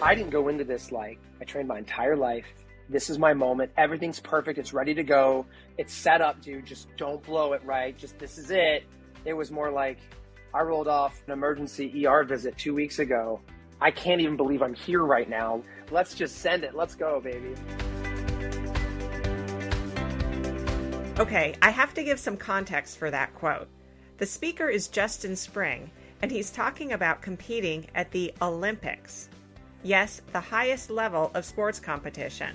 I didn't go into this like I trained my entire life. This is my moment. Everything's perfect. It's ready to go. It's set up, dude. Just don't blow it, right? Just this is it. It was more like I rolled off an emergency ER visit 2 weeks ago. I can't even believe I'm here right now. Let's just send it. Let's go, baby. Okay, I have to give some context for that quote. The speaker is Justin Spring, and he's talking about competing at the Olympics. Yes, the highest level of sports competition.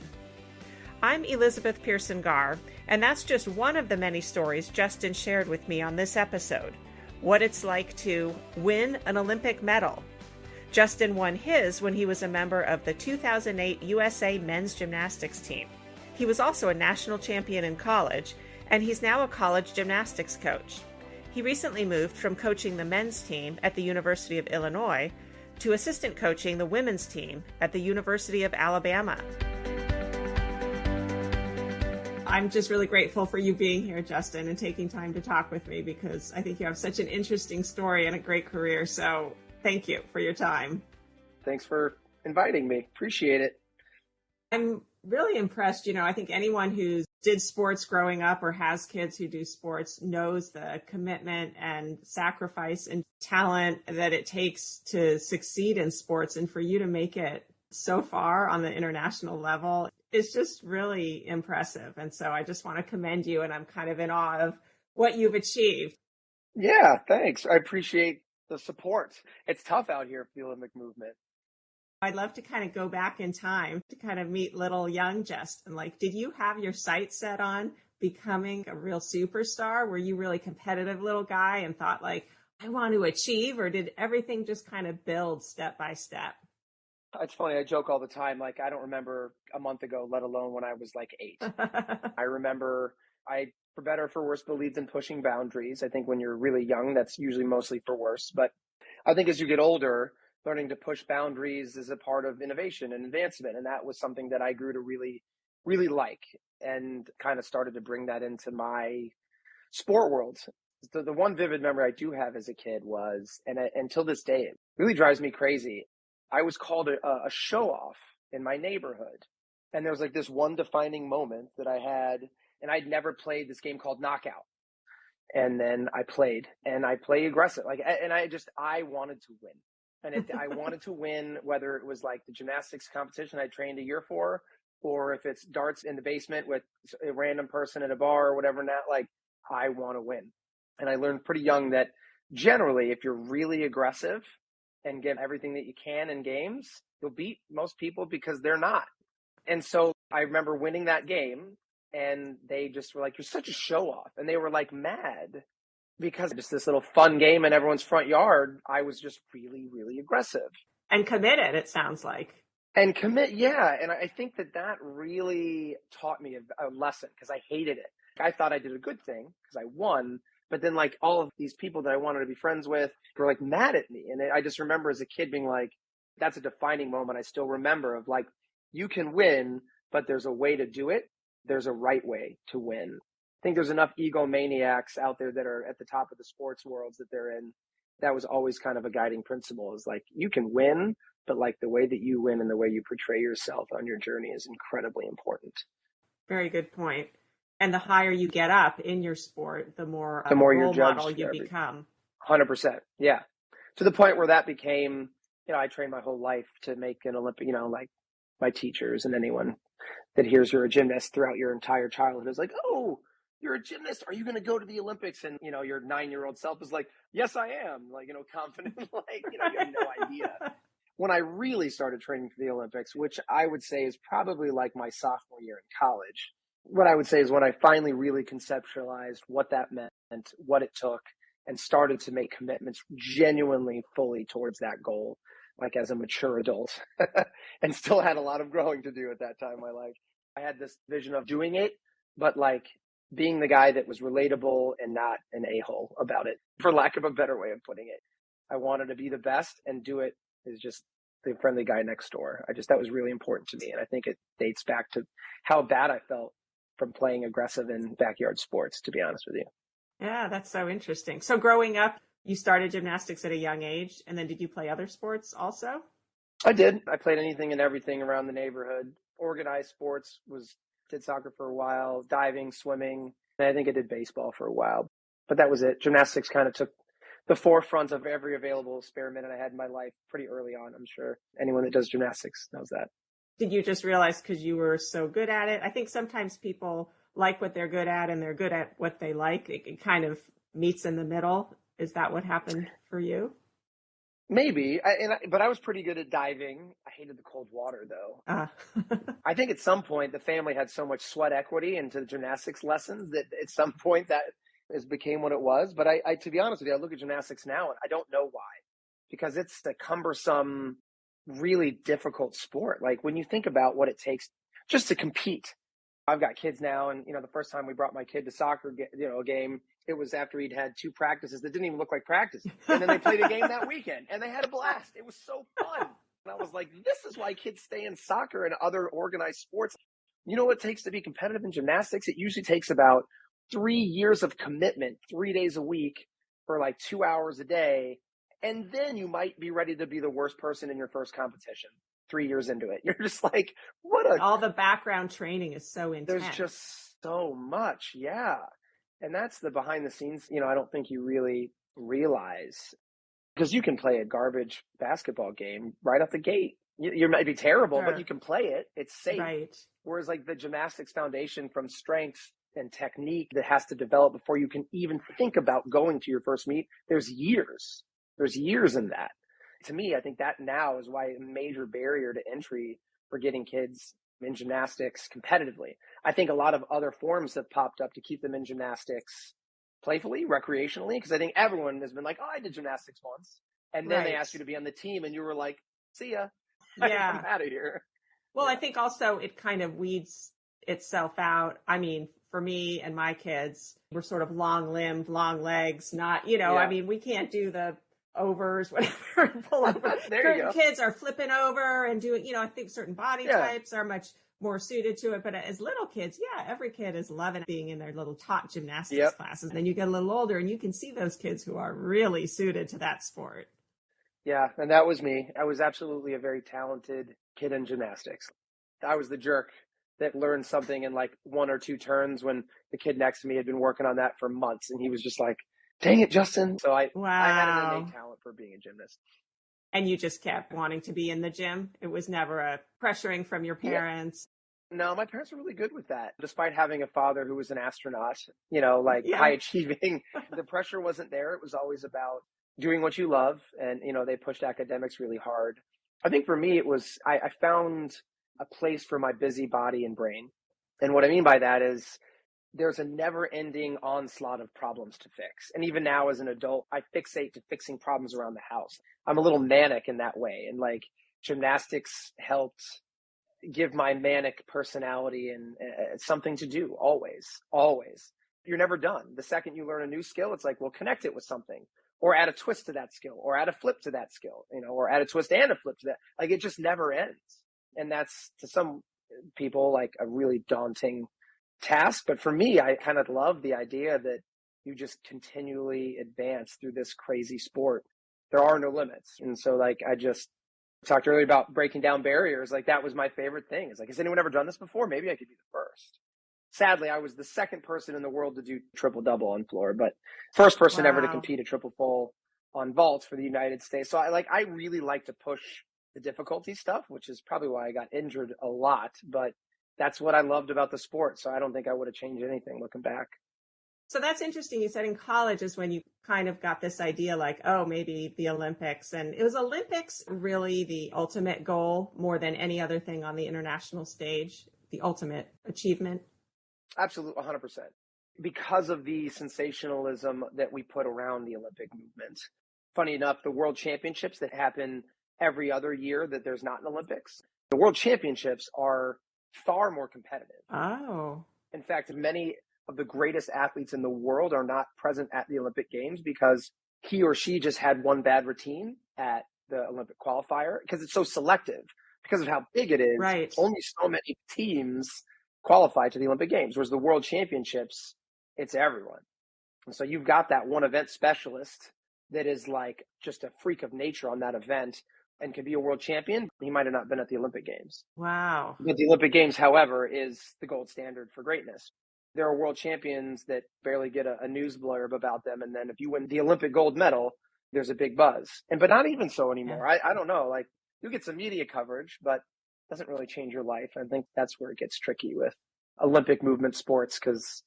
I'm Elizabeth Pearson-Garr, and that's just one of the many stories Justin shared with me on this episode. What it's like to win an Olympic medal. Justin won his when he was a member of the 2008 USA men's gymnastics team. He was also a national champion in college, and he's now a college gymnastics coach. He recently moved from coaching the men's team at the University of Illinois to assistant coaching the women's team at the University of Alabama. I'm just really grateful for you being here, Justin, and taking time to talk with me because I think you have such an interesting story and a great career. So thank you for your time. Thanks for inviting me. Appreciate it. I'm really impressed. I think anyone who did sports growing up or has kids who do sports knows the commitment and sacrifice and talent that it takes to succeed in sports. And for you to make it so far on the international level is just really impressive. And so I just want to commend you, and I'm kind of in awe of what you've achieved. Yeah, thanks. I appreciate the support. It's tough out here for the Olympic movement. I'd love to kind of go back in time to kind of meet little young Justin. Like, did you have your sights set on becoming a real superstar? Were you really competitive little guy and thought like, I want to achieve, or did everything just kind of build step by step? It's funny. I joke all the time. Like, I don't remember a month ago, let alone when I was like 8. I remember for better or for worse, believed in pushing boundaries. I think when you're really young, that's usually mostly for worse. But I think as you get older, learning to push boundaries is a part of innovation and advancement. And that was something that I grew to really, really like, and kind of started to bring that into my sport world. The one vivid memory I do have as a kid was, and until this day, it really drives me crazy. I was called a show off in my neighborhood. And there was like this one defining moment that I had, and I'd never played this game called Knockout. And then I played aggressive. I wanted to win. And I wanted to win, whether it was like the gymnastics competition I trained a year for, or if it's darts in the basement with a random person at a bar or whatever. Not like, I want to win. And I learned pretty young that generally, if you're really aggressive and give everything that you can in games, you'll beat most people because they're not. And so I remember winning that game, and they just were like, you're such a show off. And they were like mad. Because just this little fun game in everyone's front yard, I was just really, really aggressive. And committed, it sounds like. And yeah. And I think that really taught me a lesson because I hated it. I thought I did a good thing because I won. But then like all of these people that I wanted to be friends with were like mad at me. And I just remember as a kid being like, that's a defining moment I still remember of like, you can win, but there's a way to do it. There's a right way to win. I think there's enough egomaniacs out there that are at the top of the sports worlds that they're in. That was always kind of a guiding principle, is like, you can win, but like the way that you win and the way you portray yourself on your journey is incredibly important. Very good point. And the higher you get up in your sport, the more role model you become. 100%. Yeah. To the point where that became, I trained my whole life to make an Olympic, like my teachers and anyone that hears you're a gymnast throughout your entire childhood is like, oh, you're a gymnast. Are you going to go to the Olympics? And, your 9-year-old self is like, yes, I am. Like, confident, like, you have no idea. When I really started training for the Olympics, which I would say is probably like my sophomore year in college, what I would say is when I finally really conceptualized what that meant, what it took, and started to make commitments genuinely fully towards that goal, like as a mature adult, and still had a lot of growing to do at that time in my life. I had this vision of doing it, but like being the guy that was relatable and not an a-hole about it, for lack of a better way of putting it. I wanted to be the best, and do it is just the friendly guy next door. That was really important to me. And I think it dates back to how bad I felt from playing aggressive in backyard sports, to be honest with you. Yeah, that's so interesting. So growing up, you started gymnastics at a young age, and then did you play other sports also? I did. I played anything and everything around the neighborhood. Organized sports did soccer for a while, diving, swimming, and I think I did baseball for a while. But that was it. Gymnastics kind of took the forefront of every available spare minute I had in my life pretty early on. I'm sure anyone that does gymnastics knows that. Did you just realize because you were so good at it? I think sometimes people like what they're good at and they're good at what they like. It kind of meets in the middle. Is that what happened for you? Maybe, but I was pretty good at diving. I hated the cold water though. Uh, I think at some point the family had so much sweat equity into the gymnastics lessons that at some point that became what it was. But to be honest with you, I look at gymnastics now and I don't know why, because it's a cumbersome, really difficult sport. Like when you think about what it takes just to compete. I've got kids now, and the first time we brought my kid to soccer, game, it was after he'd had 2 practices that didn't even look like practice, and then they played a game that weekend, and they had a blast. It was so fun, and I was like, "This is why kids stay in soccer and other organized sports." You know what it takes to be competitive in gymnastics? It usually takes about 3 years of commitment, 3 days a week, for like 2 hours a day, and then you might be ready to be the worst person in your first competition. 3 years into it, you're just like, all the background training is so intense. there's just so much. Yeah. And that's the behind the scenes, I don't think you really realize, because you can play a garbage basketball game right off the gate. You might be terrible, Sure. but you can play it. It's safe. Right. Whereas like the gymnastics foundation from strength and technique that has to develop before you can even think about going to your first meet, there's years. There's years in that. To me, I think that now is why a major barrier to entry for getting kids in gymnastics competitively. I think a lot of other forms have popped up to keep them in gymnastics playfully, recreationally, because I think everyone has been like, oh, I did gymnastics once. And then they asked you to be on the team and you were like, see ya. Yeah. I'm out of here. Well, I think also it kind of weeds itself out. I mean, for me and my kids, we're sort of long limbed, long legs, not, I mean, we can't do the overs, whatever, pull over. Certain kids are flipping over and doing, I think certain body types are much more suited to it. But as little kids, every kid is loving being in their little tot gymnastics classes. And then you get a little older and you can see those kids who are really suited to that sport. Yeah, and that was me. I was absolutely a very talented kid in gymnastics. I was the jerk that learned something in like 1 or 2 turns when the kid next to me had been working on that for months. And he was just like, dang it, Justin. So I had an innate talent for being a gymnast. And you just kept wanting to be in the gym? It was never a pressuring from your parents? Yeah. No, my parents were really good with that. Despite having a father who was an astronaut, high achieving, the pressure wasn't there. It was always about doing what you love. And, they pushed academics really hard. I think for me, it was, I found a place for my busy body and brain. And what I mean by that is there's a never ending onslaught of problems to fix. And even now as an adult, I fixate to fixing problems around the house. I'm a little manic in that way. And like gymnastics helped give my manic personality and something to do always. You're never done. The second you learn a new skill, it's like, well, connect it with something or add a twist to that skill or add a flip to that skill, or add a twist and a flip to that. Like it just never ends. And that's to some people like a really daunting task. But for me, I kind of love the idea that you just continually advance through this crazy sport. There are no limits. And so like, I just talked earlier about breaking down barriers. Like that was my favorite thing. It's like, has anyone ever done this before? Maybe I could be the first. Sadly, I was the second person in the world to do triple double on floor, but first person ever to compete a triple full on vault for the United States. So I really like to push the difficulty stuff, which is probably why I got injured a lot, but that's what I loved about the sport. So I don't think I would have changed anything looking back. So that's interesting. You said in college is when you kind of got this idea like, oh, maybe the Olympics. And it was Olympics really the ultimate goal more than any other thing on the international stage, the ultimate achievement? Absolutely, 100%. Because of the sensationalism that we put around the Olympic movement. Funny enough, the World Championships that happen every other year that there's not an Olympics, the World Championships are far more competitive. Oh. In fact, many of the greatest athletes in the world are not present at the Olympic Games because he or she just had one bad routine at the Olympic qualifier because it's so selective because of how big it is. Right. Only so many teams qualify to the Olympic Games, whereas the World Championships, it's everyone. And so you've got that one event specialist that is like just a freak of nature on that event, and could be a world champion. He might have not been at the Olympic Games. Wow. But the Olympic Games, however, is the gold standard for greatness. There are world champions that barely get a news blurb about them. And then if you win the Olympic gold medal, there's a big buzz. But not even so anymore. Yeah. I don't know. Like, you get some media coverage, but it doesn't really change your life. I think that's where it gets tricky with Olympic movement sports, because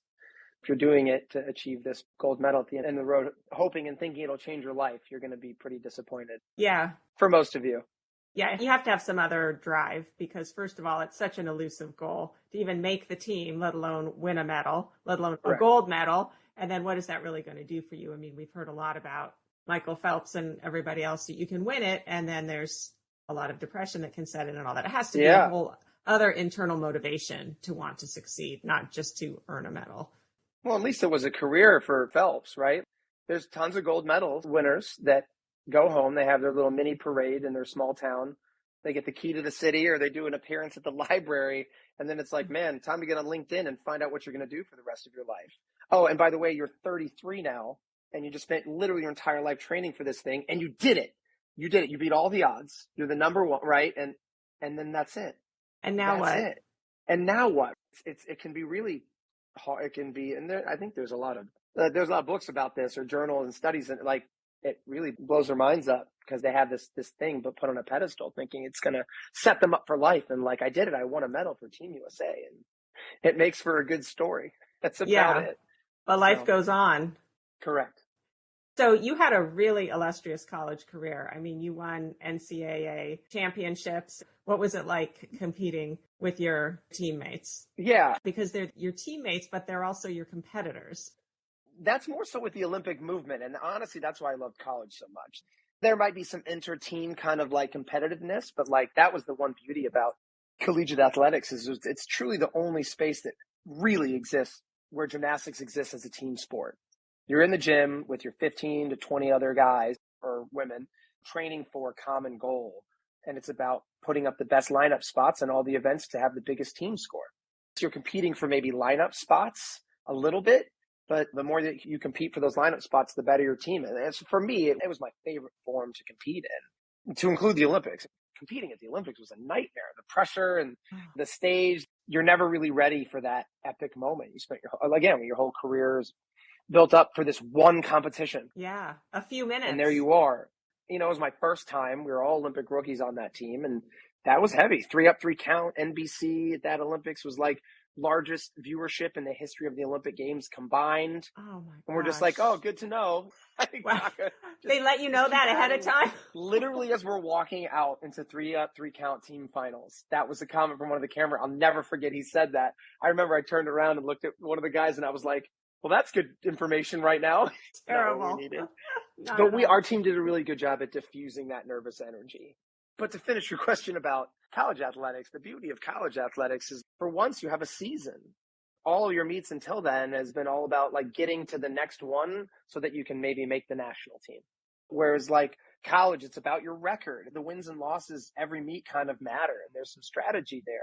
if you're doing it to achieve this gold medal at the end of the road, hoping and thinking it'll change your life, you're going to be pretty disappointed. Yeah. For most of you. Yeah, you have to have some other drive because, first of all, it's such an elusive goal to even make the team, let alone win a medal, let alone a gold medal. And then what is that really going to do for you? I mean, we've heard a lot about Michael Phelps and everybody else that you can win it. And then there's a lot of depression that can set in and all that. It has to be a whole other internal motivation to want to succeed, not just to earn a medal. Well, at least it was a career for Phelps, right? There's tons of gold medal winners that go home. They have their little mini parade in their small town. They get the key to the city, or they do an appearance at the library. And then it's like, man, time to get on LinkedIn and find out what you're going to do for the rest of your life. Oh, and by the way, you're 33 now, and you just spent literally your entire life training for this thing, and you did it. You did it. You beat all the odds. You're the number one, right? And then that's it. And now that's what? It. And now what? It can be really hard. It can be, and I think there's a lot of books about this, or journals and studies, and like, it really blows their minds up because they have this thing but put on a pedestal, thinking it's going to set them up for life. And like, I did it. I won a medal for Team USA, and it makes for a good story. That's about it. But life goes on. Correct. So you had a really illustrious college career. I mean, you won NCAA championships. What was it like competing with your teammates? Yeah. Because they're your teammates, but they're also your competitors. That's more so with the Olympic movement. And honestly, that's why I loved college so much. There might be some inter-team kind of like competitiveness, but like that was the one beauty about collegiate athletics is it's truly the only space that really exists where gymnastics exists as a team sport. You're in the gym with your 15 to 20 other guys or women training for a common goal. And it's about putting up the best lineup spots in all the events to have the biggest team score. So you're competing for maybe lineup spots a little bit, but the more that you compete for those lineup spots, the better your team is. And for me, it was my favorite form to compete in, to include the Olympics. Competing at the Olympics was a nightmare. The pressure and the stage, you're never really ready for that epic moment. You spent your whole career is built up for this one competition. Yeah, a few minutes. And there you are. It was my first time. We were all Olympic rookies on that team, and that was heavy. 3 up, 3 count. NBC at that Olympics was like largest viewership in the history of the Olympic Games combined. Oh my gosh. And we're just like, oh, good to know. Wow. They let you know that ahead of time? Literally, as we're walking out into 3 up, 3 count team finals. That was a comment from one of the camera. I'll never forget he said that. I remember I turned around and looked at one of the guys, and I was like, well, that's good information right now. Terrible. But our team did a really good job at diffusing that nervous energy. But to finish your question about college athletics, the beauty of college athletics is for once you have a season. All of your meets until then has been all about like getting to the next one so that you can maybe make the national team. Whereas like college, it's about your record. The wins and losses every meet kind of matter, and there's some strategy there.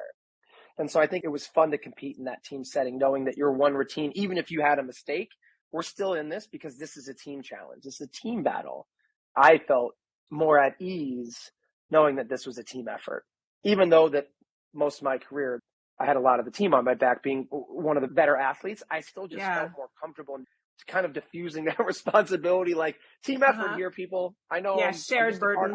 And so I think it was fun to compete in that team setting, knowing that you're one routine. Even if you had a mistake, we're still in this because this is a team challenge. This is a team battle. I felt more at ease knowing that this was a team effort. Even though that most of my career, I had a lot of the team on my back being one of the better athletes, I still just felt more comfortable kind of diffusing that responsibility, like team effort here, people. I know shared burden.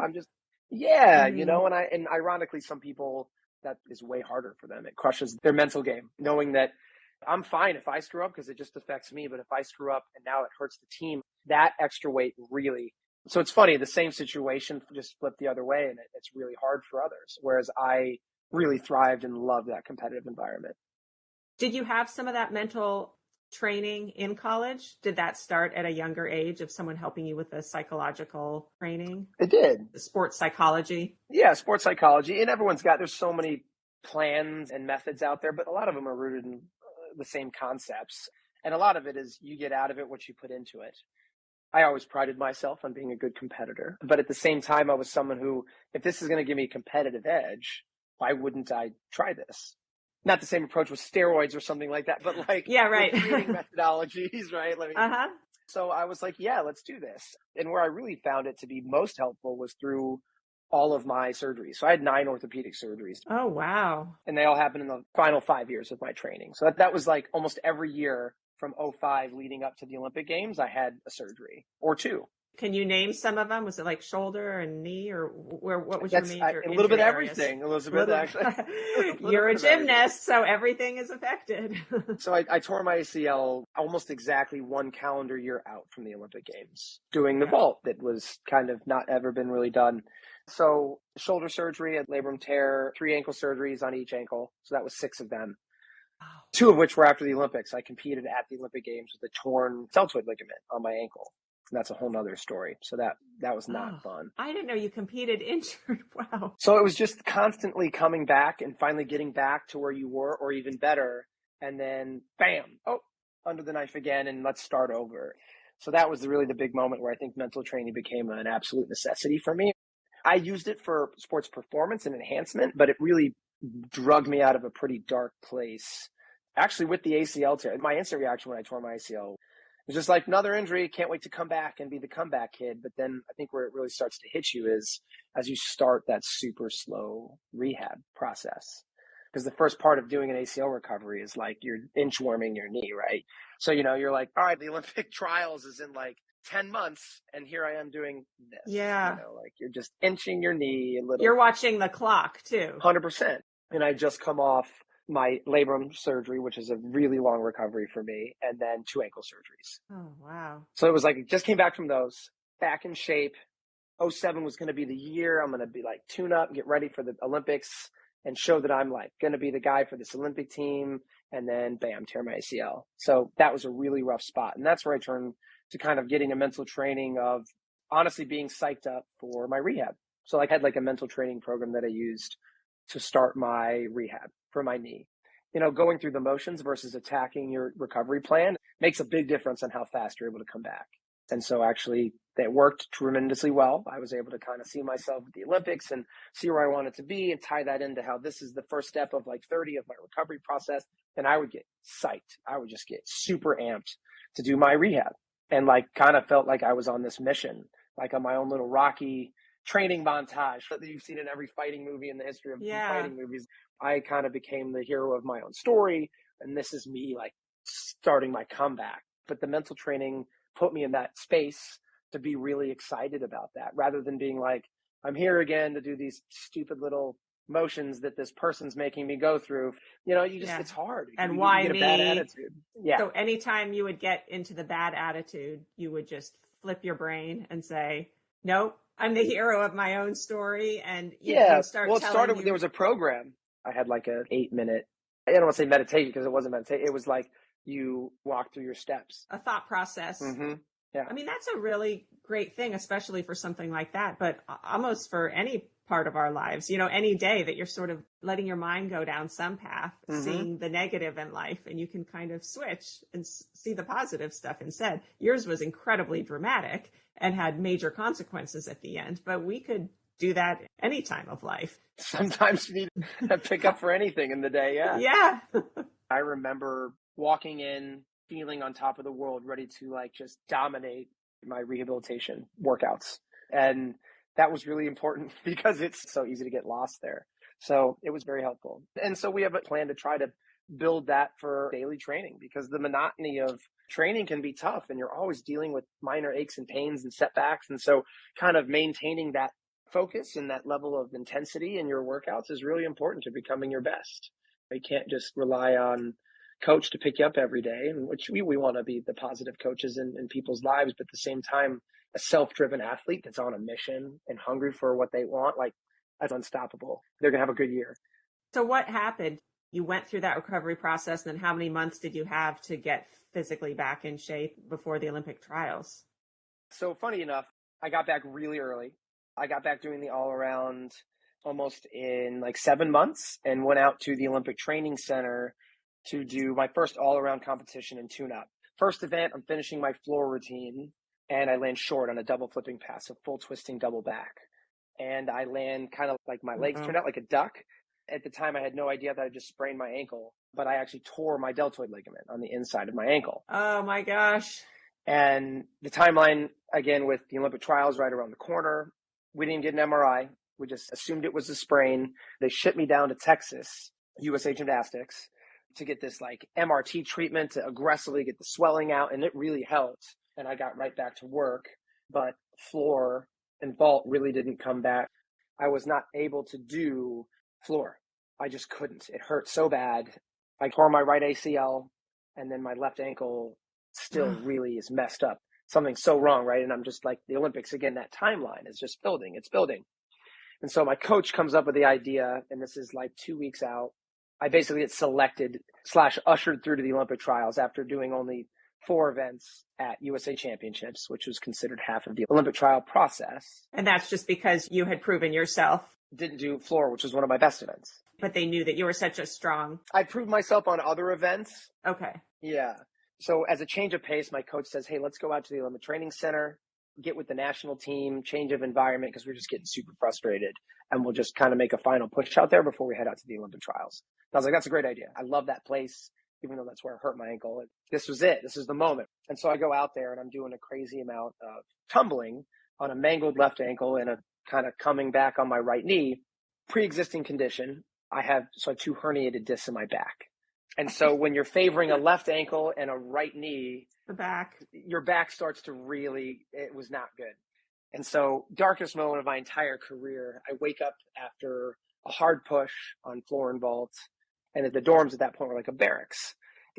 And ironically, some people, that is way harder for them. It crushes their mental game, knowing that I'm fine if I screw up because it just affects me. But if I screw up and now it hurts the team, that extra weight really. So it's funny, the same situation just flipped the other way, and it's really hard for others. Whereas I really thrived and loved that competitive environment. Did you have some of that mental training in college? Did that start at a younger age of someone helping you with the psychological training? It did. The sports psychology? Yeah, sports psychology. And there's so many plans and methods out there, but a lot of them are rooted in the same concepts. And a lot of it is you get out of it what you put into it. I always prided myself on being a good competitor. But at the same time, I was someone who, if this is going to give me a competitive edge, why wouldn't I try this? Not the same approach with steroids or something like that, but like training methodologies, right? So I was like, yeah, let's do this. And where I really found it to be most helpful was through all of my surgeries. So I had 9 orthopedic surgeries, Oh, wow. and they all happened in the final 5 years of my training. So that was like almost every year from '05 leading up to the Olympic Games, I had a surgery or two. Can you name some of them? Was it like shoulder and knee, or what was your That's major a little bit injury of areas? everything, Elizabeth, Little, actually. you're a Bit of everything. gymnast, so everything is affected. So I tore my ACL almost exactly 1 calendar year out from the Olympic Games, doing the Yeah. vault that was kind of not ever been really done. So shoulder surgery, a labrum tear, 3 ankle surgeries on each ankle. So that was 6 of them. Wow. 2 of which were after the Olympics. I competed at the Olympic Games with a torn deltoid ligament on my ankle. And that's a whole nother story. So that was not fun. I didn't know you competed injured. Wow. So it was just constantly coming back and finally getting back to where you were or even better. And then bam, under the knife again, and let's start over. So that was really the big moment where I think mental training became an absolute necessity for me. I used it for sports performance and enhancement, but it really drugged me out of a pretty dark place. Actually, with the ACL tear, my instant reaction when I tore my ACL was just like, another injury, can't wait to come back and be the comeback kid. But then I think where it really starts to hit you is as you start that super slow rehab process. Because the first part of doing an ACL recovery is like you're inchworming your knee, right? So, you're like, all right, the Olympic trials is in like 10 months, and here I am doing this. Yeah. Like you're just inching your knee a little. You're watching the clock too. 100%. And I just come off my labrum surgery, which is a really long recovery for me, and then 2 ankle surgeries. Oh, wow. So it was like, just came back from those, back in shape. '07 was going to be the year I'm going to be like tune up, get ready for the Olympics, and show that I'm like going to be the guy for this Olympic team. And then bam, tear my ACL. So that was a really rough spot. And that's where I turned to kind of getting a mental training of honestly being psyched up for my rehab. So I had like a mental training program that I used to start my rehab for my knee. Going through the motions versus attacking your recovery plan makes a big difference on how fast you're able to come back. And so actually that worked tremendously well. I was able to kind of see myself at the Olympics and see where I wanted to be and tie that into how this is the first step of like 30 of my recovery process. And I would get psyched. I would just get super amped to do my rehab and like kind of felt like I was on this mission, like on my own little Rocky training montage that you've seen in every fighting movie in the history of fighting movies. I kind of became the hero of my own story. And this is me like starting my comeback. But the mental training put me in that space to be really excited about that rather than being like, I'm here again to do these stupid little motions that this person's making me go through. It's hard. And you why get a me? bad attitude. Yeah. So anytime you would get into the bad attitude, you would just flip your brain and say, nope, I'm the hero of my own story. And you start well, it started with, there was a program. I had like an 8-minute, I don't want to say meditation because it wasn't meditation. It was like you walk through your steps. A thought process. Mm-hmm. Yeah. I mean, that's a really great thing, especially for something like that, but almost for any part of our lives, any day that you're sort of letting your mind go down some path, seeing the negative in life, and you can kind of switch and see the positive stuff instead. Yours was incredibly dramatic and had major consequences at the end, but we could do that any time of life. Sometimes you need to pick up for anything in the day. Yeah. Yeah. I remember walking in, feeling on top of the world, ready to like just dominate my rehabilitation workouts. And that was really important because it's so easy to get lost there. So it was very helpful. And so we have a plan to try to build that for daily training because the monotony of training can be tough and you're always dealing with minor aches and pains and setbacks. And so kind of maintaining that focus and that level of intensity in your workouts is really important to becoming your best. You can't just rely on coach to pick you up every day, and which we want to be the positive coaches in people's lives, but at the same time, a self-driven athlete that's on a mission and hungry for what they want, like that's unstoppable. They're going to have a good year. So what happened? You went through that recovery process, and then how many months did you have to get physically back in shape before the Olympic trials? So funny enough, I got back really early. I got back doing the all-around almost in like 7 months and went out to the Olympic Training Center to do my first all-around competition in tune-up. First event, I'm finishing my floor routine, and I land short on a double flipping pass, a full twisting double back. And I land kind of like my legs turned out like a duck. At the time, I had no idea that I just sprained my ankle, but I actually tore my deltoid ligament on the inside of my ankle. Oh, my gosh. And the timeline, again, with the Olympic trials right around the corner, we didn't get an MRI. We just assumed it was a sprain. They shipped me down to Texas, USA Gymnastics, to get this like MRT treatment to aggressively get the swelling out. And it really helped. And I got right back to work. But floor and vault really didn't come back. I was not able to do floor. I just couldn't. It hurt so bad. I tore my right ACL, and then my left ankle still really is messed up. Something's so wrong, right? And I'm just like, the Olympics, again, that timeline is just building. It's building. And so my coach comes up with the idea, and this is like 2 weeks out. I basically get selected / ushered through to the Olympic trials after doing only 4 events at USA Championships, which was considered half of the Olympic trial process. And that's just because you had proven yourself. Didn't do floor, which was one of my best events. But they knew that you were such a strong... I proved myself on other events. Okay. Yeah. So as a change of pace, my coach says, hey, let's go out to the Olympic Training Center, get with the national team, change of environment, because we're just getting super frustrated. And we'll just kind of make a final push out there before we head out to the Olympic trials. And I was like, that's a great idea. I love that place, even though that's where I hurt my ankle. And this was it. This is the moment. And so I go out there and I'm doing a crazy amount of tumbling on a mangled left ankle and a kind of coming back on my right knee. Pre-existing condition. I have 2 herniated discs in my back. And so when you're favoring a left ankle and a right knee, your back starts to really, it was not good. And so darkest moment of my entire career, I wake up after a hard push on floor and vault. And the dorms at that point were like a barracks.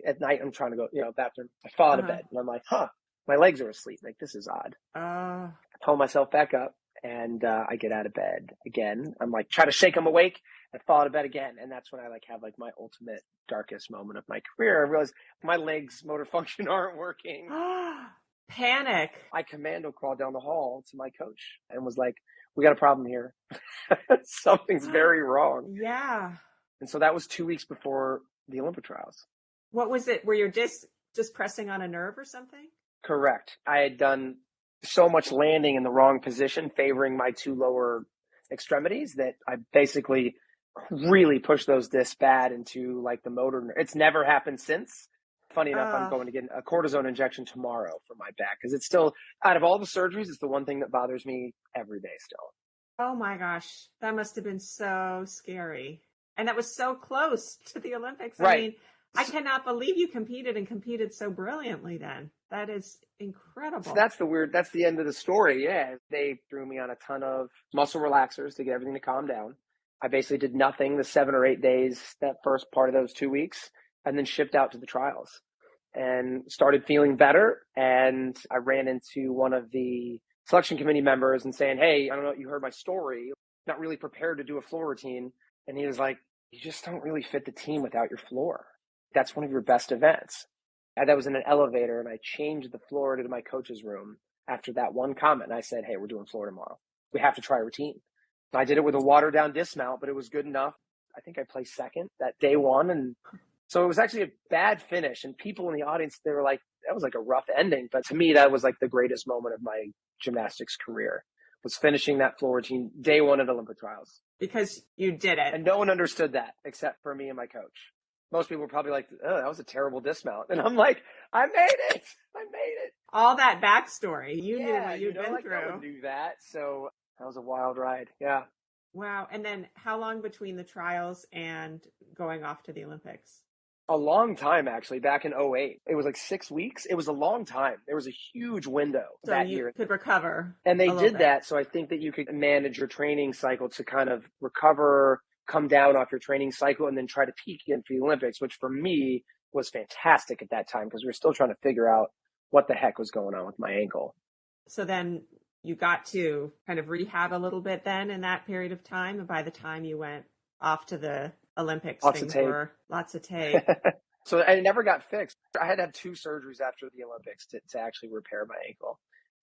At night, I'm trying to go, bathroom. I fall out of bed and I'm like, my legs are asleep. Like, this is odd. I pull myself back up. And I get out of bed again. I'm like, try to shake them awake and fall out of bed again. And that's when I have my ultimate darkest moment of my career. I realized my legs motor function aren't working. Panic. I commando crawled down the hall to my coach and was like, we got a problem here. Something's very wrong. Yeah. And so that was 2 weeks before the Olympic trials. What was it? Were your discs just pressing on a nerve or something? Correct. I had done so much landing in the wrong position, favoring my 2 lower extremities, that I basically really pushed those discs bad into the motor. It's never happened since. Funny enough, I'm going to get a cortisone injection tomorrow for my back because it's still, out of all the surgeries, it's the one thing that bothers me every day still. Oh my gosh. That must have been so scary. And that was so close to the Olympics. Right. I mean, I cannot believe you competed so brilliantly then. That is incredible. So that's the end of the story. Yeah. They threw me on a ton of muscle relaxers to get everything to calm down. I basically did nothing the 7 or 8 days, that first part of those 2 weeks, and then shipped out to the trials and started feeling better. And I ran into one of the selection committee members and saying, hey, I don't know if you heard my story, not really prepared to do a floor routine. And he was like, you just don't really fit the team without your floor. That's one of your best events. And that was in an elevator, and I changed the floor to my coach's room after that one comment. And I said, hey, we're doing floor tomorrow. We have to try a routine. I did it with a watered down dismount, but it was good enough. I think I placed second that day one. And so it was actually a bad finish. And people in the audience, they were like, that was like a rough ending. But to me, that was like the greatest moment of my gymnastics career, was finishing that floor routine day one at Olympic trials. Because you did it. And no one understood that except for me and my coach. Most people were probably like, oh, that was a terrible dismount. And I'm like, I made it. All that backstory. You knew what you'd been through. No one knew that. So that was a wild ride. Yeah. Wow. And then how long between the trials and going off to the Olympics? A long time, actually, back in 2008. It was like 6 weeks. It was a long time. There was a huge window that year. So you could recover. And they did that. So I think that you could manage your training cycle to kind of recover, come down off your training cycle, and then try to peak again for the Olympics, which for me was fantastic at that time because we were still trying to figure out what the heck was going on with my ankle. So then you got to kind of rehab a little bit then in that period of time. And by the time you went off to the Olympics, lots of tape. So I never got fixed. I had to have 2 surgeries after the Olympics to actually repair my ankle.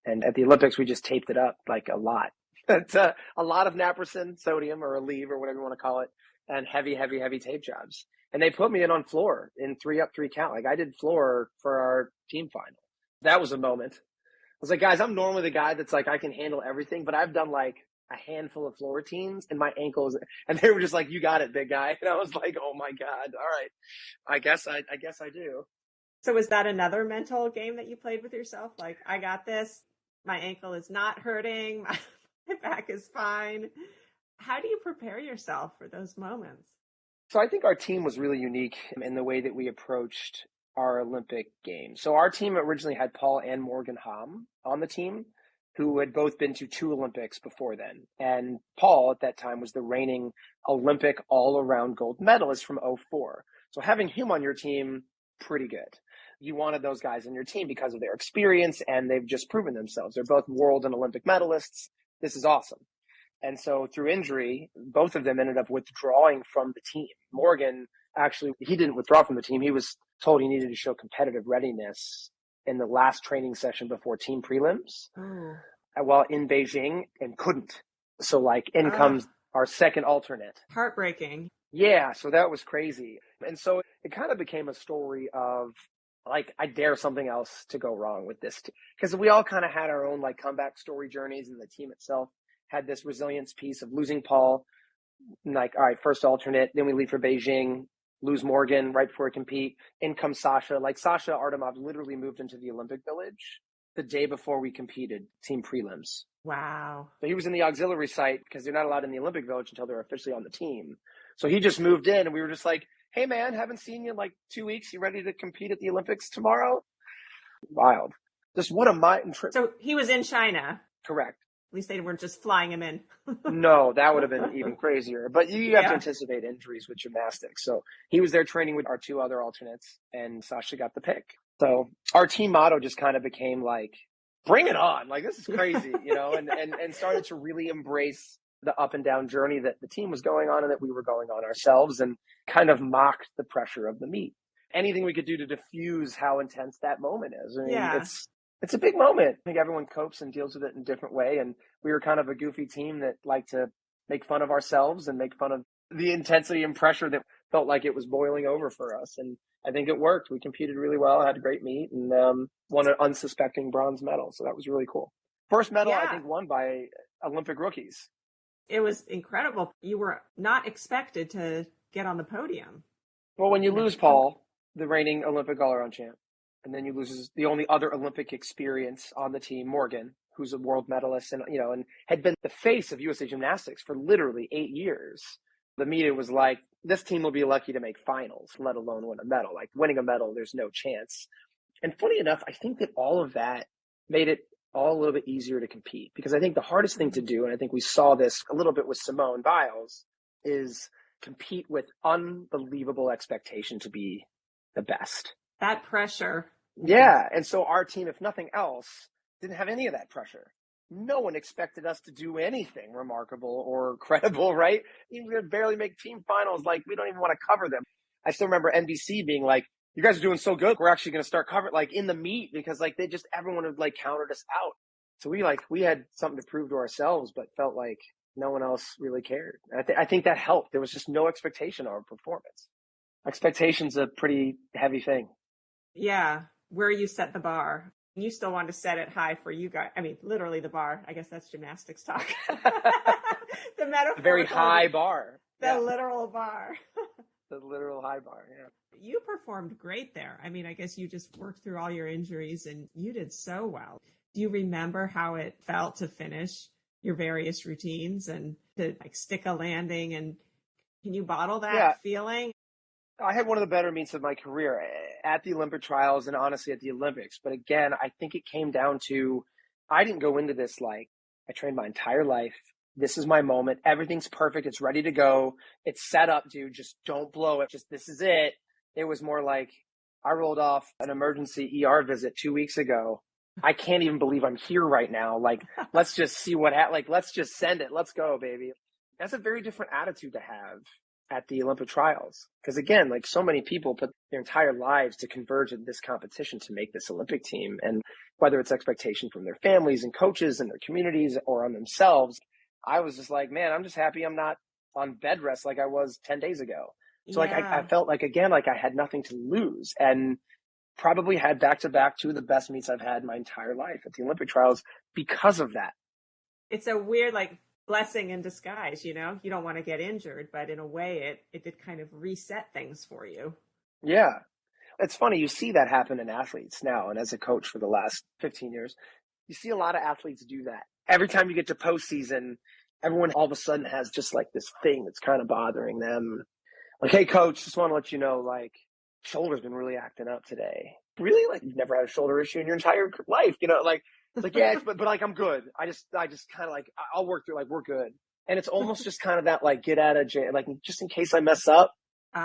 And at the Olympics, we just taped it up like a lot. It's a lot of naproxen, sodium, or Relied, or whatever you want to call it, and heavy tape jobs. And they put me in on floor in 3 up, 3 count. Like I did floor for our team final. That was a moment. I was like, guys, I'm normally the guy that's like, I can handle everything, but I've done like a handful of floor routines and my ankles, and they were just like, you got it, big guy. And I was like, oh my God. All right. I guess I do. So was that another mental game that you played with yourself? Like, I got this. My ankle is not hurting. My back is fine. How do you prepare yourself for those moments? So I think our team was really unique in the way that we approached our Olympic games. So our team originally had Paul and Morgan Hamm on the team, who had both been to two Olympics before then. And Paul at that time was the reigning Olympic all-around gold medalist from '04. So having him on your team, pretty good. You wanted those guys on your team because of their experience, and they've just proven themselves. They're both world and Olympic medalists. This is awesome. And so through injury, both of them ended up withdrawing from the team. Morgan, actually, he didn't withdraw from the team. He was told he needed to show competitive readiness in the last training session before team prelims while in Beijing, and couldn't. So like in comes our second alternate. Heartbreaking. Yeah, so that was crazy. And so it kind of became a story of like, I dare something else to go wrong with this. Because we all kind of had our own like comeback story journeys, and the team itself had this resilience piece of losing Paul, like, all right, first alternate, then we leave for Beijing, lose Morgan right before we compete. In comes Sasha. Like, Sasha Artemov literally moved into the Olympic Village the day before we competed, team prelims. Wow. So he was in the auxiliary site because they're not allowed in the Olympic Village until they're officially on the team. So he just moved in, and we were just like, hey, man, haven't seen you in like 2 weeks. You ready to compete at the Olympics tomorrow? Wild. Just what a mind trip. So he was in China. Correct. At least they weren't just flying him in. No, that would have been even crazier. But you have to anticipate injuries with gymnastics. So he was there training with our two other alternates, and Sasha got the pick. So our team motto just kind of became like, bring it on. Like, this is crazy, and started to really embrace the up and down journey that the team was going on and that we were going on ourselves, and kind of mocked the pressure of the meet. Anything we could do to diffuse how intense that moment is. I mean, it's a big moment. I think everyone copes and deals with it in a different way. And we were kind of a goofy team that liked to make fun of ourselves and make fun of the intensity and pressure that felt like it was boiling over for us. And I think it worked. We competed really well, had a great meet, and won an unsuspecting bronze medal. So that was really cool. First medal, I think, won by Olympic rookies. It was incredible. You were not expected to get on the podium. Well, when you lose Paul, the reigning Olympic all-around champ, and then you lose the only other Olympic experience on the team, Morgan, who's a world medalist and had been the face of USA Gymnastics for literally 8 years. The media was like, this team will be lucky to make finals, let alone win a medal. Like, winning a medal, there's no chance. And funny enough, I think that all of that made it all a little bit easier to compete, because I think the hardest thing to do, and I think we saw this a little bit with Simone Biles, is compete with unbelievable expectation to be the best. That pressure. Yeah. And so our team, if nothing else, didn't have any of that pressure. No one expected us to do anything remarkable or credible, right? Even we could barely make team finals. Like, we don't even want to cover them. I still remember NBC being like, you guys are doing so good, we're actually going to start covering like in the meet, because like everyone had like counted us out. So we had something to prove to ourselves, but felt like no one else really cared. I think that helped. There was just no expectation of our performance. Expectation's a pretty heavy thing. Yeah. Where you set the bar. You still want to set it high for you guys. I mean, literally the bar. I guess that's gymnastics talk. The metaphor. Very high bar. The literal bar. The literal high bar, yeah. You performed great there. I mean, I guess you just worked through all your injuries and you did so well. Do you remember how it felt to finish your various routines and to like stick a landing? And can you bottle that feeling? I had one of the better meets of my career at the Olympic trials and honestly at the Olympics. But again, I think it came down to, I didn't go into this like, I trained my entire life. This is my moment. Everything's perfect. It's ready to go. It's set up, dude. Just don't blow it. Just, this is it. It was more like, I rolled off an emergency ER visit 2 weeks ago. I can't even believe I'm here right now. Like, let's just see what happens. Like, let's just send it. Let's go, baby. That's a very different attitude to have at the Olympic trials. Because again, like, so many people put their entire lives to converge in this competition to make this Olympic team. And whether it's expectation from their families and coaches and their communities or on themselves, I was just like, man, I'm just happy I'm not on bed rest like I was 10 days ago. So like, I felt like, again, like I had nothing to lose, and probably had back-to-back two of the best meets I've had my entire life at the Olympic trials because of that. It's a weird, like, blessing in disguise, you know? You don't want to get injured, but in a way it did kind of reset things for you. Yeah. It's funny. You see that happen in athletes now. And as a coach for the last 15 years, you see a lot of athletes do that. Every time you get to postseason, everyone all of a sudden has just like this thing that's kind of bothering them. Like, hey, coach, just want to let you know, like, shoulder's been really acting up today. Really? Like, you've never had a shoulder issue in your entire life, like, it's like, yeah, but like, I'm good. I just kind of like, I'll work through, like, we're good. And it's almost just kind of that, like, get out of jail, like, just in case I mess up,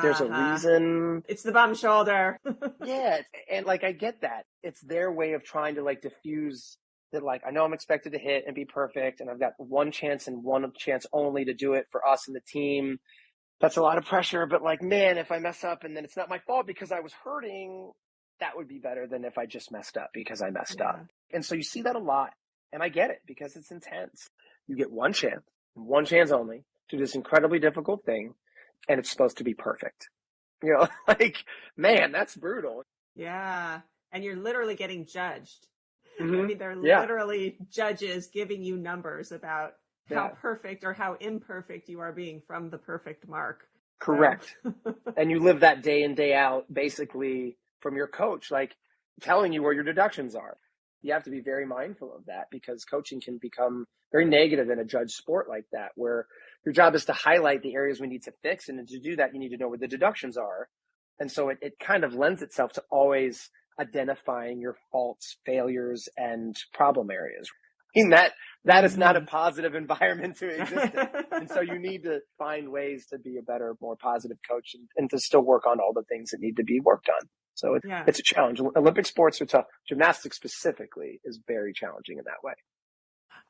there's a reason. It's the bum shoulder. Yeah. And like, I get that. It's their way of trying to like diffuse that, like, I know I'm expected to hit and be perfect. And I've got one chance and one chance only to do it for us and the team. That's a lot of pressure, but like, man, if I mess up and then it's not my fault because I was hurting, that would be better than if I just messed up because I messed up. And so you see that a lot. And I get it because it's intense. You get one chance only to do this incredibly difficult thing. And it's supposed to be perfect. Like, man, that's brutal. Yeah. And you're literally getting judged. Mm-hmm. I mean, they're literally judges giving you numbers about how perfect or how imperfect you are being from the perfect mark. Correct. So. And you live that day in, day out, basically from your coach, like telling you where your deductions are. You have to be very mindful of that because coaching can become very negative in a judge sport like that, where your job is to highlight the areas we need to fix. And to do that, you need to know where the deductions are. And so it kind of lends itself to always identifying your faults, failures, and problem areas. That is not a positive environment to exist in. And so you need to find ways to be a better, more positive coach and to still work on all the things that need to be worked on. So it's a challenge. Olympic sports are tough. Gymnastics specifically is very challenging in that way.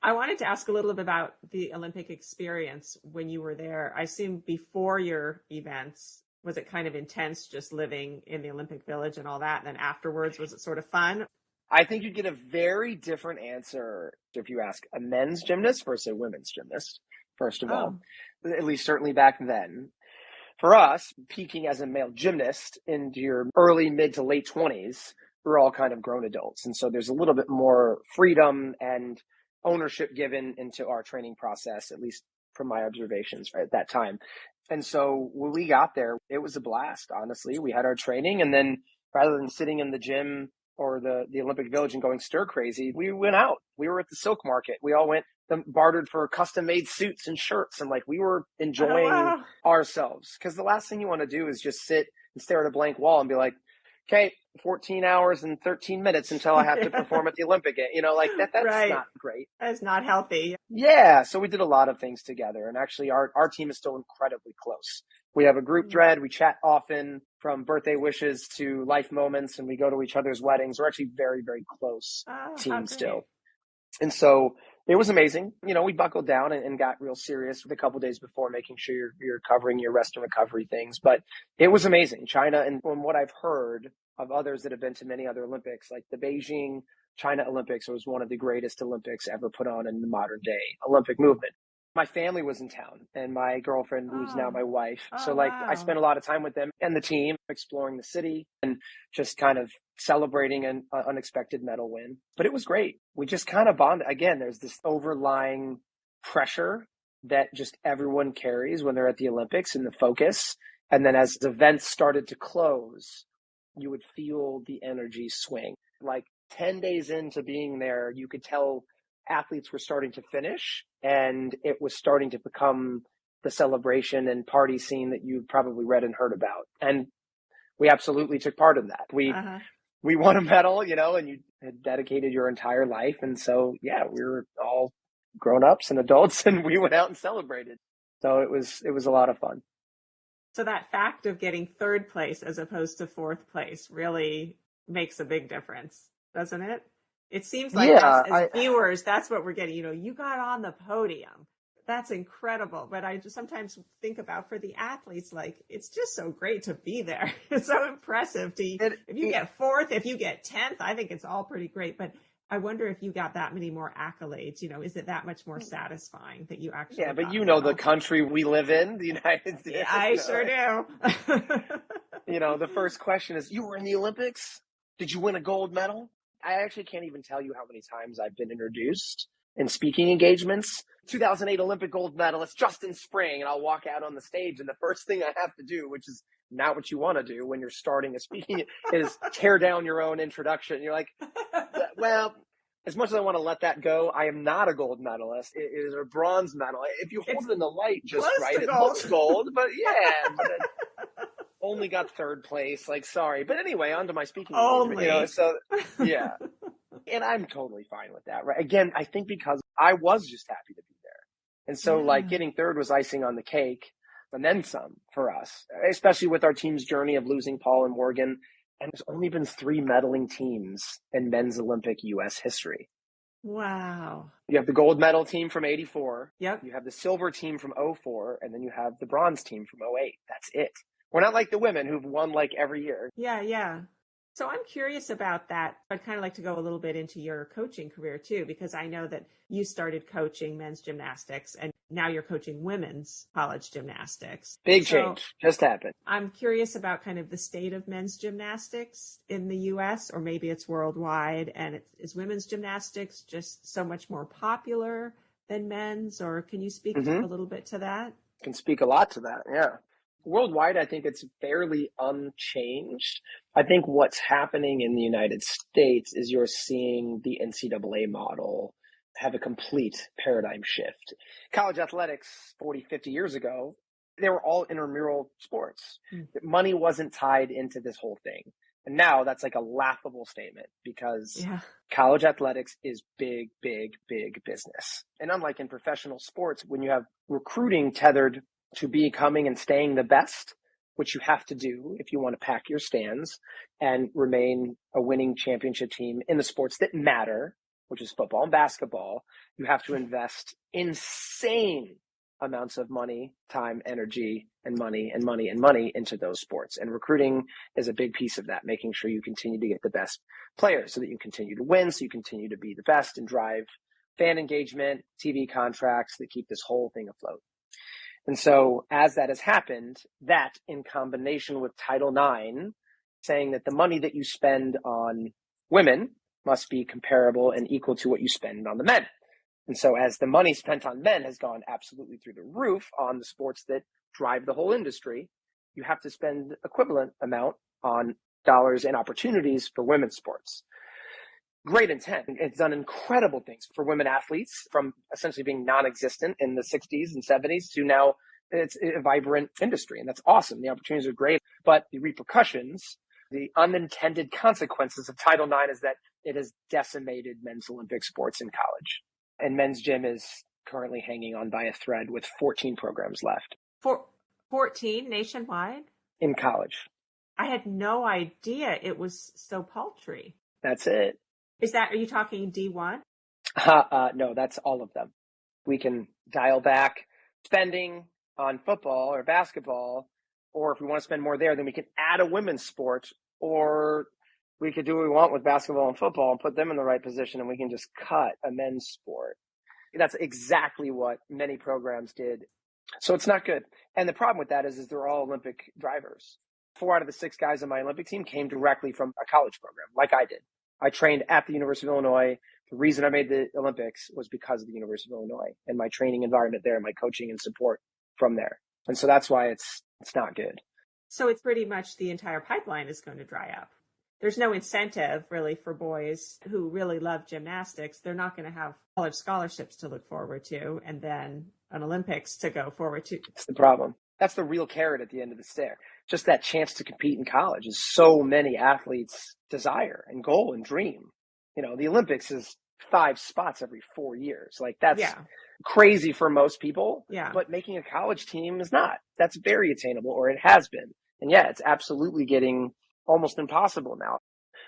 I wanted to ask a little bit about the Olympic experience when you were there. I assume before your events, was it kind of intense just living in the Olympic Village and all that? And then afterwards, was it sort of fun? I think you'd get a very different answer if you ask a men's gymnast versus a women's gymnast, first of all, at least certainly back then. For us, peaking as a male gymnast into your early, mid to late 20s, we're all kind of grown adults. And so there's a little bit more freedom and ownership given into our training process, at least from my observations at that time. And so when we got there, it was a blast, honestly. We had our training, and then rather than sitting in the gym or the Olympic Village and going stir crazy, we went out. We were at the silk market. We all went bartered for custom made suits and shirts. And like, we were enjoying ourselves, because the last thing you want to do is just sit and stare at a blank wall and be like, okay, 14 hours and 13 minutes until I have to perform at the Olympic. Like that's not great. That's not healthy. Yeah. So we did a lot of things together. And actually our team is still incredibly close. We have a group thread. We chat often, from birthday wishes to life moments, and we go to each other's weddings. We're actually very, very close team still. And so it was amazing. We buckled down and got real serious a couple days before, making sure you're covering your rest and recovery things. But it was amazing. China, and from what I've heard of others that have been to many other Olympics, like the Beijing China Olympics was one of the greatest Olympics ever put on in the modern day Olympic movement. My family was in town, and my girlfriend, who's now my wife. So I spent a lot of time with them and the team, exploring the city and just kind of celebrating an unexpected medal win. But it was great. We just kind of bonded. Again, there's this overlying pressure that just everyone carries when they're at the Olympics, and the focus. And then as the events started to close, you would feel the energy swing. Like 10 days into being there, you could tell athletes were starting to finish, and it was starting to become the celebration and party scene that you probably read and heard about. And we absolutely took part in that. We won a medal, and you had dedicated your entire life. And so, we were all grown-ups and adults, and we went out and celebrated. So it was a lot of fun. So that fact of getting third place as opposed to fourth place really makes a big difference, doesn't it? It seems like as viewers, that's what we're getting. You got on the podium. That's incredible. But I just sometimes think about, for the athletes, like, it's just so great to be there. It's so impressive if you get fourth, if you get 10th, I think it's all pretty great. But I wonder if you got that many more accolades, is it that much more satisfying that you actually but the country we live in, the United States. Yeah, I sure do. The first question is, you were in the Olympics? Did you win a gold medal? I actually can't even tell you how many times I've been introduced in speaking engagements. 2008 Olympic gold medalist Justin Spring, and I'll walk out on the stage, and the first thing I have to do, which is not what you want to do when you're starting a speaking, is tear down your own introduction. You're like, well, as much as I want to let that go, I am not a gold medalist. It is a bronze medal. If you hold It's it in the light just close right, to it gold. looks gold, but it only got third place. Like, sorry. But anyway, on to my speaking engagement, Only. so yeah. And I'm totally fine with that, right? Again, I think because I was just happy to be there. And so like Yeah. getting third was icing on the cake and then some for us, especially with our team's journey of losing Paul and Morgan. And there's only been 3 medaling teams in men's Olympic U.S. history. Wow. You have the gold medal team from 84. Yep. You have the silver team from 04. And then you have the bronze team from 08. That's it. We're not like the women who've won like every year. Yeah, yeah. So I'm curious about that. I'd kind of like to go a little bit into your coaching career too, because I know that you started coaching men's gymnastics and now you're coaching women's college gymnastics. Big So change just happened. I'm curious about kind of the state of men's gymnastics in the US, or maybe it's worldwide. And is women's gymnastics just so much more popular than men's? Or can you speak a little bit to that? Can speak a lot to that. Yeah. Worldwide, I think it's fairly unchanged. I think what's happening in the United States is you're seeing the NCAA model have a complete paradigm shift. College athletics 40, 50 years ago, they were all intramural sports. Money wasn't tied into this whole thing. And now that's like a laughable statement because college athletics is big, big, big business. And unlike in professional sports, when you have recruiting tethered to becoming and staying the best, which you have to do if you want to pack your stands and remain a winning championship team in the sports that matter, which is football and basketball, you have to invest insane amounts of money, time, energy, and money into those sports. And recruiting is a big piece of that, making sure you continue to get the best players so that you continue to win, so you continue to be the best and drive fan engagement, TV contracts that keep this whole thing afloat. And so as that has happened, that in combination with Title IX saying that the money that you spend on women must be comparable and equal to what you spend on the men. And so as the money spent on men has gone absolutely through the roof on the sports that drive the whole industry, you have to spend equivalent amount on dollars and opportunities for women's sports. Great intent. It's done incredible things for women athletes from essentially being non-existent in the 60s and 70s to now it's a vibrant industry. And that's awesome. The opportunities are great, but the repercussions, the unintended consequences of Title IX is that it has decimated men's Olympic sports in college. And men's gym is currently hanging on by a thread with 14 programs left. 14 nationwide? In college. I had no idea it was so paltry. That's it. Are you talking D1? No, that's all of them. We can dial back spending on football or basketball, or if we want to spend more there, then we can add a women's sport, or we could do what we want with basketball and football and put them in the right position, and we can just cut a men's sport. That's exactly what many programs did. So it's not good. And the problem with that is they're all Olympic drivers. 4 out of the 6 guys on my Olympic team came directly from a college program, like I did. I trained at the University of Illinois. The reason I made the Olympics was because of the University of Illinois and my training environment there, my coaching and support from there. And so that's why it's not good. So it's pretty much the entire pipeline is going to dry up. There's no incentive really for boys who really love gymnastics. They're not going to have college scholarships to look forward to and then an Olympics to go forward to. That's the problem. That's the real carrot at the end of the stick. Just that chance to compete in college is so many athletes desire and goal and dream. The Olympics is 5 spots every 4 years. Like that's crazy for most people, but making a college team is not. That's very attainable, or it has been. And it's absolutely getting almost impossible now.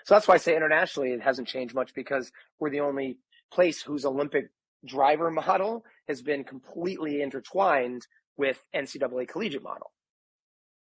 So that's why I say internationally, it hasn't changed much because we're the only place whose Olympic driver model has been completely intertwined with NCAA collegiate model.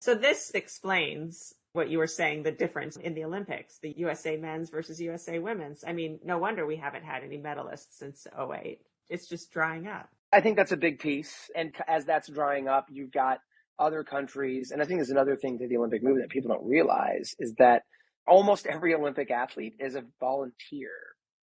So this explains what you were saying, the difference in the Olympics, the USA men's versus USA women's. I mean, no wonder we haven't had any medalists since 2008. It's just drying up. I think that's a big piece. And as that's drying up, you've got other countries. And I think there's another thing to the Olympic movement that people don't realize is that almost every Olympic athlete is a volunteer.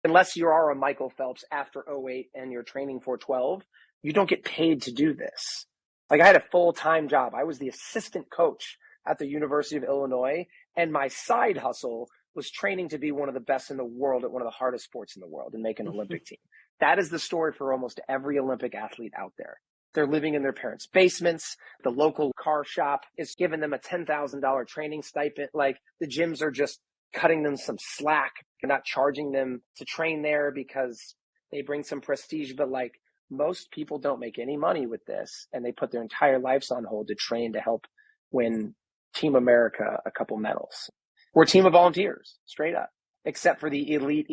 Unless you are a Michael Phelps after 2008 and you're training for 12, you don't get paid to do this. Like I had a full-time job. I was the assistant coach at the University of Illinois, and my side hustle was training to be one of the best in the world at one of the hardest sports in the world and make an Olympic team. That is the story for almost every Olympic athlete out there. They're living in their parents' basements. The local car shop is giving them a $10,000 training stipend. Like, the gyms are just cutting them some slack. They're not charging them to train there because they bring some prestige. But like, most people don't make any money with this, and they put their entire lives on hold to train to help win Team America a couple medals. We're a team of volunteers, straight up, except for the elite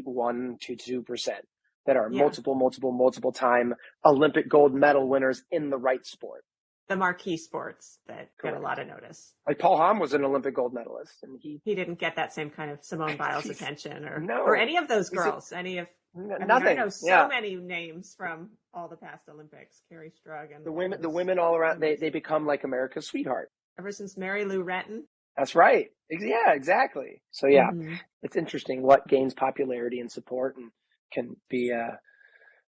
1 to 2% that are multiple time Olympic gold medal winners in the right sport. The marquee sports that get a lot of notice. Like, Paul Hamm was an Olympic gold medalist, and he didn't get that same kind of Simone Biles attention, no, or any of those girls. I know so many names from all the past Olympics. Carrie Strug and the women all around. They become like America's sweetheart. Ever since Mary Lou Retton. That's right. Yeah, exactly. So yeah, It's interesting what gains popularity and support and can be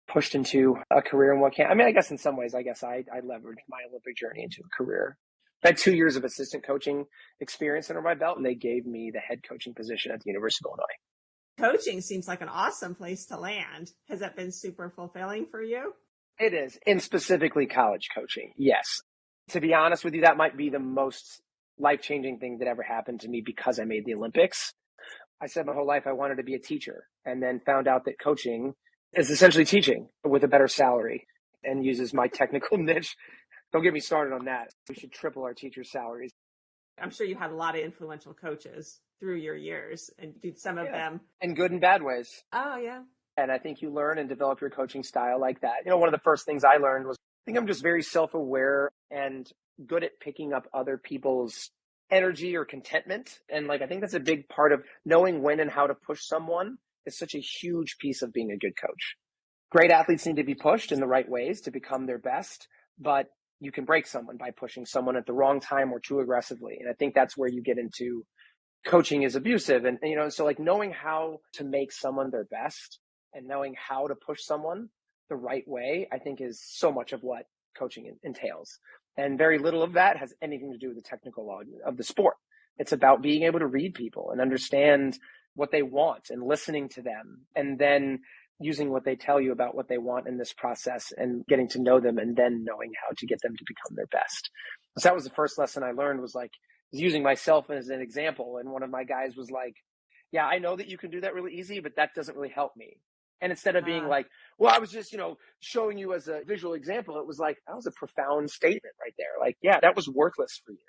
pushed into a career and what can't. I mean, I guess in some ways, I leveraged my Olympic journey into a career. I had 2 years of assistant coaching experience under my belt, and they gave me the head coaching position at the University of Illinois. Coaching seems like an awesome place to land. Has that been super fulfilling for you? It is, and specifically college coaching. Yes. To be honest with you, that might be the most life-changing thing that ever happened to me because I made the Olympics. I said my whole life I wanted to be a teacher, and then found out that coaching is essentially teaching with a better salary and uses my technical niche. Don't get me started on that. We should triple our teachers' salaries. I'm sure you had a lot of influential coaches through your years, and did some of them in good and bad ways. Oh, yeah. And I think you learn and develop your coaching style like that. One of the first things I learned was, I think I'm just very self-aware and good at picking up other people's energy or contentment. And like, I think that's a big part of knowing when and how to push someone is such a huge piece of being a good coach. Great athletes need to be pushed in the right ways to become their best, but you can break someone by pushing someone at the wrong time or too aggressively. And I think that's where you get into coaching is abusive. And so like, knowing how to make someone their best and knowing how to push someone the right way, I think is so much of what coaching entails. And very little of that has anything to do with the technical law of the sport. It's about being able to read people and understand what they want and listening to them, and then using what they tell you about what they want in this process and getting to know them, and then knowing how to get them to become their best. So that was the first lesson I learned, was using myself as an example. And one of my guys was like, yeah, I know that you can do that really easy, but that doesn't really help me. And instead of being like, well, I was just, showing you as a visual example, it was like, that was a profound statement right there. Like, yeah, that was worthless for you.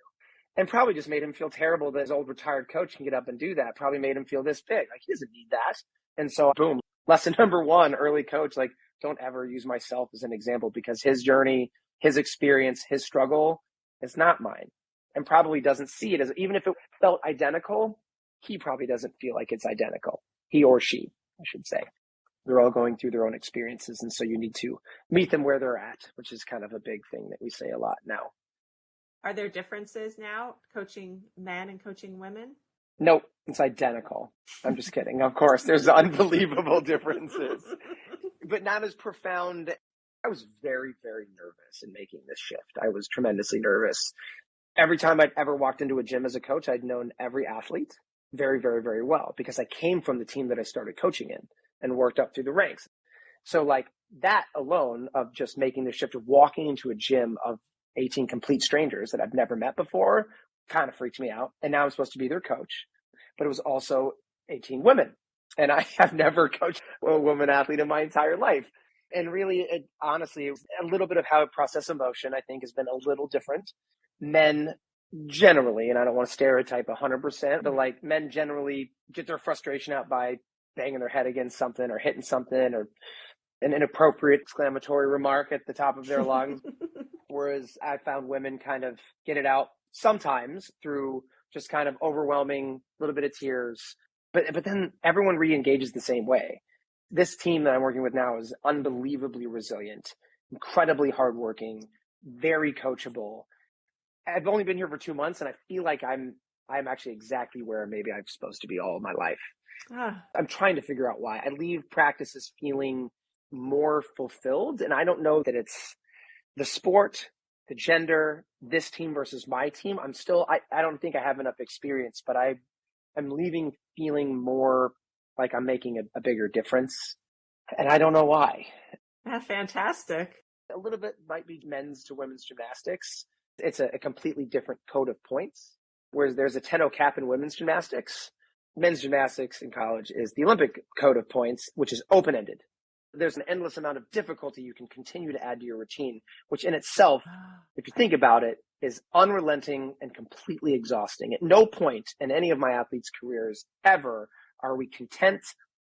And probably just made him feel terrible that his old retired coach can get up and do that. Probably made him feel this big. Like, he doesn't need that. And so, boom, lesson number one, early coach, like, don't ever use myself as an example, because his journey, his experience, his struggle is not mine, and probably doesn't see it as, even if it felt identical, he probably doesn't feel like it's identical. He or she, I should say. They're all going through their own experiences. And so you need to meet them where they're at, which is kind of a big thing that we say a lot now. Are there differences now, coaching men and coaching women? Nope, it's identical. I'm just kidding. Of course, there's unbelievable differences, but not as profound. I was very, very nervous in making this shift. I was tremendously nervous. Every time I'd ever walked into a gym as a coach, I'd known every athlete very, very, very well, because I came from the team that I started coaching in and worked up through the ranks. So like, that alone of just making the shift, of walking into a gym of 18 complete strangers that I've never met before, kind of freaked me out. And now I'm supposed to be their coach, but it was also 18 women. And I have never coached a woman athlete in my entire life. And really, honestly, it was a little bit of how I process emotion, I think, has been a little different. Men generally, and I don't want to stereotype 100%, but like, men generally get their frustration out by banging their head against something or hitting something or an inappropriate exclamatory remark at the top of their lungs. Whereas I found women kind of get it out sometimes through just kind of overwhelming, little bit of tears. But then everyone re-engages the same way. This team that I'm working with now is unbelievably resilient, incredibly hardworking, very coachable. I've only been here for 2 months, and I feel like I'm actually exactly where maybe I'm supposed to be all of my life. I'm trying to figure out why. I leave practices feeling more fulfilled, and I don't know that it's the sport, the gender, this team versus my team. I don't think I have enough experience, but I I'm leaving feeling more like I'm making a bigger difference. And I don't know why. That's fantastic. A little bit might be men's to women's gymnastics. It's a completely different code of points. Whereas there's a 10-0 cap in women's gymnastics. Men's gymnastics in college is the Olympic code of points, which is open-ended. There's an endless amount of difficulty you can continue to add to your routine, which in itself, if you think about it, is unrelenting and completely exhausting. At no point in any of my athletes' careers ever are we content,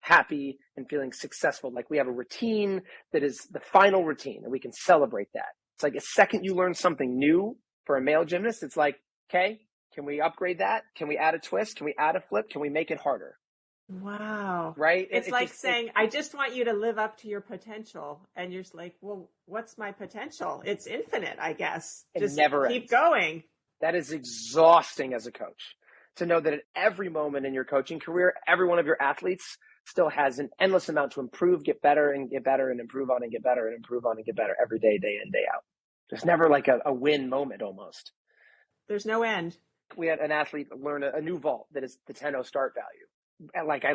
happy, and feeling successful. Like we have a routine that is the final routine, and we can celebrate that. It's like a second you learn something new for a male gymnast, it's like, okay, can we upgrade that? Can we add a twist? Can we add a flip? Can we make it harder? Wow. Right? It's like saying, I just want you to live up to your potential. And you're just like, well, what's my potential? It's infinite, I guess. Just never keep ends. going. That is exhausting as a coach, to know that at every moment in your coaching career, every one of your athletes still has an endless amount to improve, get better and improve on and get better and improve on and get better every day, day in, day out. There's never like a win moment almost. There's no end. We had an athlete learn a new vault that is the 10-0 start value. And like I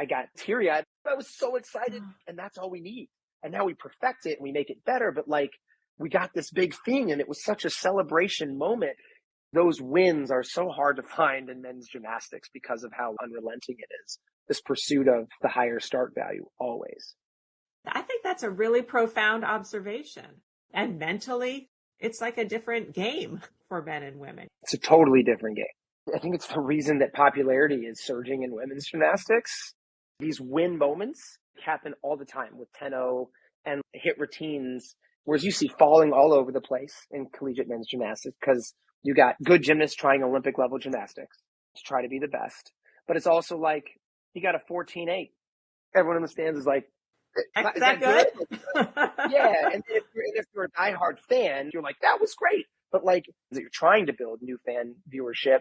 got teary-eyed. I was so excited, and that's all we need. And now we perfect it and we make it better. But like we got this big thing, and it was such a celebration moment. Those wins are so hard to find in men's gymnastics because of how unrelenting it is. This pursuit of the higher start value always. I think that's a really profound observation. And mentally, it's like a different game for men and women. It's a totally different game. I think it's the reason that popularity is surging in women's gymnastics. These win moments happen all the time with 10-0 and hit routines, whereas you see falling all over the place in collegiate men's gymnastics because you got good gymnasts trying Olympic level gymnastics to try to be the best. But it's also like you got a 14-8. Everyone in the stands is like, is that good? Yeah. And if you're a diehard fan, you're like, that was great. But like, you're trying to build new fan viewership,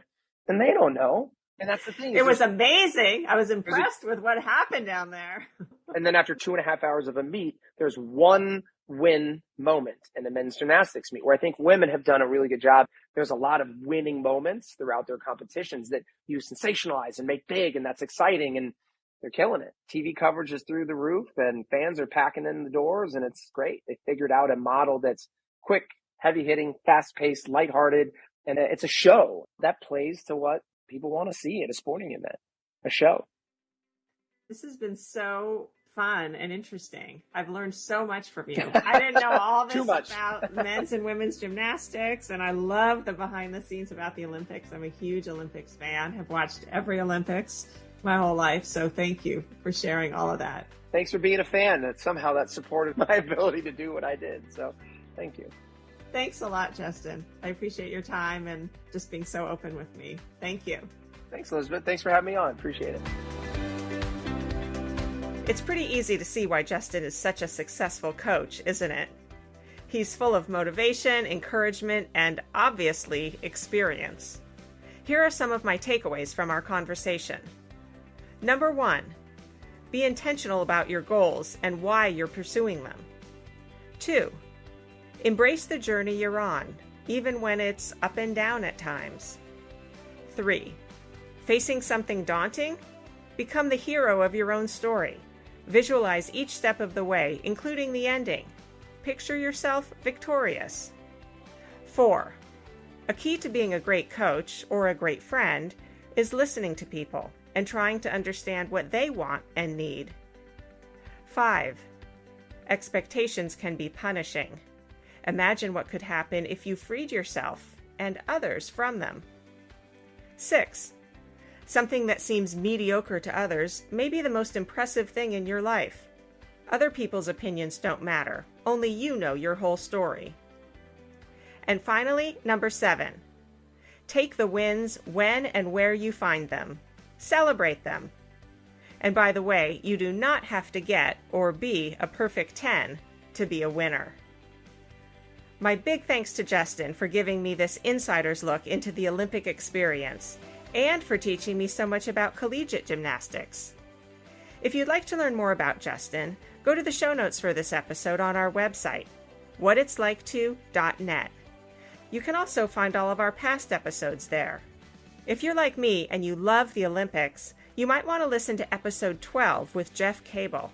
and they don't know. And that's the thing. It was amazing. I was impressed with what happened down there. And then after 2.5 hours of a meet, there's one win moment in the men's gymnastics meet where I think women have done a really good job. There's a lot of winning moments throughout their competitions that you sensationalize and make big, and that's exciting, and they're killing it. TV coverage is through the roof, and fans are packing in the doors, and it's great. They figured out a model that's quick, heavy-hitting, fast-paced, lighthearted, and it's a show that plays to what people want to see at a sporting event, a show. This has been so fun and interesting. I've learned so much from you. I didn't know all this about men's and women's gymnastics, and I love the behind the scenes about the Olympics. I'm a huge Olympics fan. Have watched every Olympics my whole life, so thank you for sharing all of that. Thanks for being a fan. That supported my ability to do what I did, so thank you. Thanks a lot, Justin. I appreciate your time and just being so open with me. Thank you. Thanks, Elizabeth. Thanks for having me on. Appreciate it. It's pretty easy to see why Justin is such a successful coach, isn't it? He's full of motivation, encouragement, and obviously experience. Here are some of my takeaways from our conversation. Number 1, be intentional about your goals and why you're pursuing them. 2, embrace the journey you're on, even when it's up and down at times. 3, facing something daunting? Become the hero of your own story. Visualize each step of the way, including the ending. Picture yourself victorious. 4, a key to being a great coach or a great friend is listening to people and trying to understand what they want and need. 5, expectations can be punishing. Imagine what could happen if you freed yourself and others from them. 6, something that seems mediocre to others may be the most impressive thing in your life. Other people's opinions don't matter. Only you know your whole story. And finally, number 7, take the wins when and where you find them. Celebrate them. And by the way, you do not have to get or be a perfect 10 to be a winner. My big thanks to Justin for giving me this insider's look into the Olympic experience and for teaching me so much about collegiate gymnastics. If you'd like to learn more about Justin, go to the show notes for this episode on our website, whatitsliketo.net. You can also find all of our past episodes there. If you're like me and you love the Olympics, you might want to listen to episode 12 with Jeff Cable.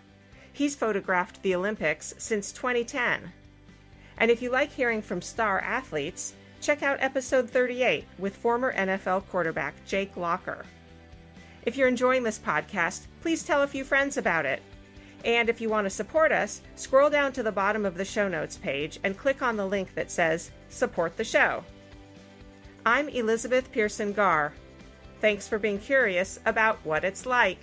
He's photographed the Olympics since 2010. And if you like hearing from star athletes, check out episode 38 with former NFL quarterback Jake Locker. If you're enjoying this podcast, please tell a few friends about it. And if you want to support us, scroll down to the bottom of the show notes page and click on the link that says Support the Show. I'm Elizabeth Pearson Garr. Thanks for being curious about what it's like.